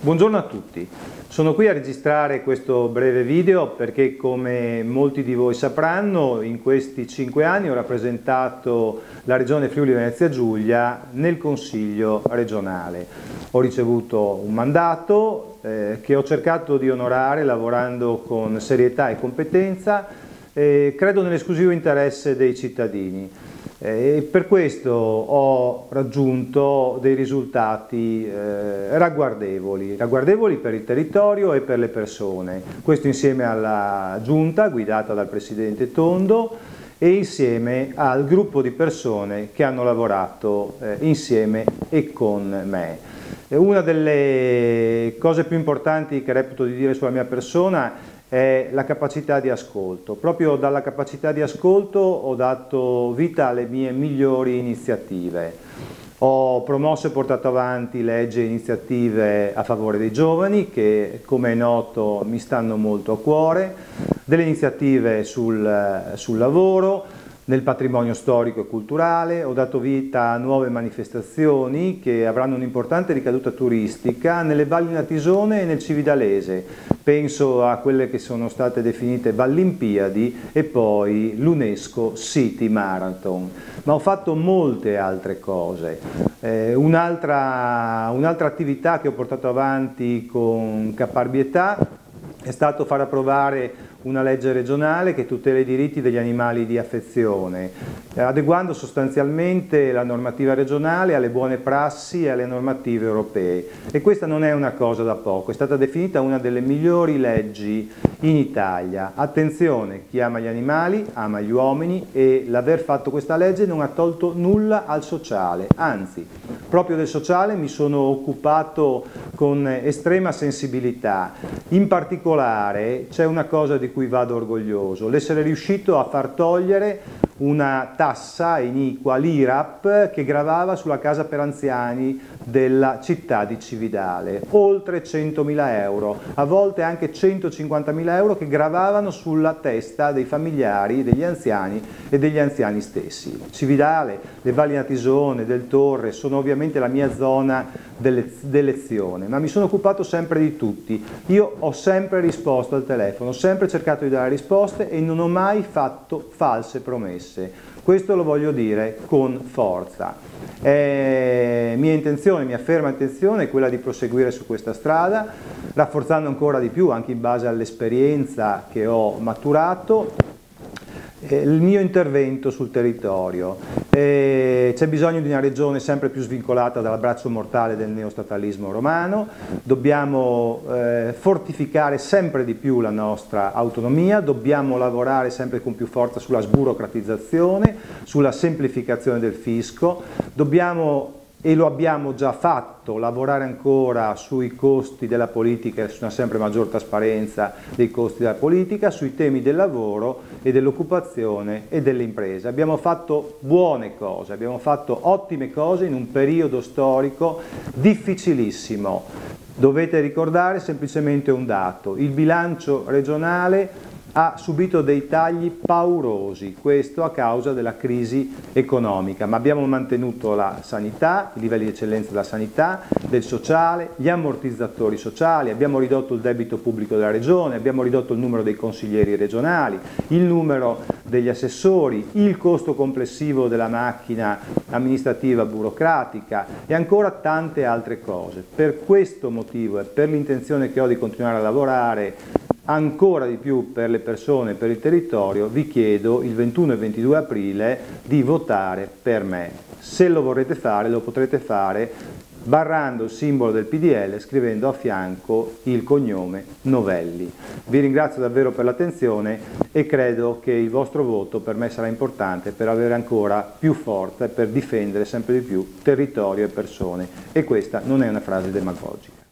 Buongiorno a tutti, sono qui a registrare questo breve video perché, come molti di voi sapranno, in questi 5 anni ho rappresentato la Regione Friuli Venezia Giulia nel Consiglio regionale. Ho ricevuto un mandato che ho cercato di onorare lavorando con serietà e competenza, credo nell'esclusivo interesse dei cittadini. E per questo ho raggiunto dei risultati ragguardevoli per il territorio e per le persone. Questo insieme alla Giunta guidata dal Presidente Tondo e insieme al gruppo di persone che hanno lavorato insieme e con me. Una delle cose più importanti che reputo di dire sulla mia persona è la capacità di ascolto. Proprio dalla capacità di ascolto ho dato vita alle mie migliori iniziative. Ho promosso e portato avanti leggi e iniziative a favore dei giovani che, come è noto, mi stanno molto a cuore, delle iniziative sul lavoro, nel patrimonio storico e culturale, ho dato vita a nuove manifestazioni che avranno un'importante ricaduta turistica nelle valli natisone e nel Cividalese. Penso a quelle che sono state definite Vallimpiadi e poi l'UNESCO City Marathon. Ma ho fatto molte altre cose. Un'altra attività che ho portato avanti con caparbietà è stato far approvare una legge regionale che tutela i diritti degli animali di affezione, adeguando sostanzialmente la normativa regionale alle buone prassi e alle normative europee. E questa non è una cosa da poco, è stata definita una delle migliori leggi in Italia. Attenzione, chi ama gli animali ama gli uomini e l'aver fatto questa legge non ha tolto nulla al sociale, anzi, proprio del sociale mi sono occupato con estrema sensibilità. In particolare c'è una cosa di cui vado orgoglioso, l'essere riuscito a far togliere una tassa iniqua, l'IRAP, che gravava sulla casa per anziani della città di Cividale, oltre 100.000 euro, a volte anche 150.000 euro che gravavano sulla testa dei familiari, degli anziani e degli anziani stessi. Cividale, le valli natisone, del Torre sono ovviamente la mia zona d'elezione, ma mi sono occupato sempre di tutti. Io ho sempre risposto al telefono, ho sempre cercato di dare risposte e non ho mai fatto false promesse. Questo lo voglio dire con forza. Mia intenzione, mia ferma intenzione è quella di proseguire su questa strada, rafforzando ancora di più, anche in base all'esperienza che ho maturato, il mio intervento sul territorio. C'è bisogno di una regione sempre più svincolata dall'abbraccio mortale del neostatalismo romano, dobbiamo fortificare sempre di più la nostra autonomia, dobbiamo lavorare sempre con più forza sulla sburocratizzazione, sulla semplificazione del fisco, dobbiamo, e lo abbiamo già fatto, lavorare ancora sui costi della politica e su una sempre maggior trasparenza dei costi della politica, sui temi del lavoro e dell'occupazione e delle imprese. Abbiamo fatto buone cose, abbiamo fatto ottime cose in un periodo storico difficilissimo. Dovete ricordare semplicemente un dato: il bilancio regionale ha subito dei tagli paurosi, questo a causa della crisi economica, ma abbiamo mantenuto la sanità, i livelli di eccellenza della sanità, del sociale, gli ammortizzatori sociali, abbiamo ridotto il debito pubblico della regione, abbiamo ridotto il numero dei consiglieri regionali, il numero degli assessori, il costo complessivo della macchina amministrativa burocratica e ancora tante altre cose. Per questo motivo e per l'intenzione che ho di continuare a lavorare ancora di più per le persone e per il territorio, vi chiedo il 21 e 22 aprile di votare per me. Se lo vorrete fare, lo potrete fare barrando il simbolo del PDL, scrivendo a fianco il cognome Novelli. Vi ringrazio davvero per l'attenzione e credo che il vostro voto per me sarà importante per avere ancora più forza e per difendere sempre di più territorio e persone. E questa non è una frase demagogica.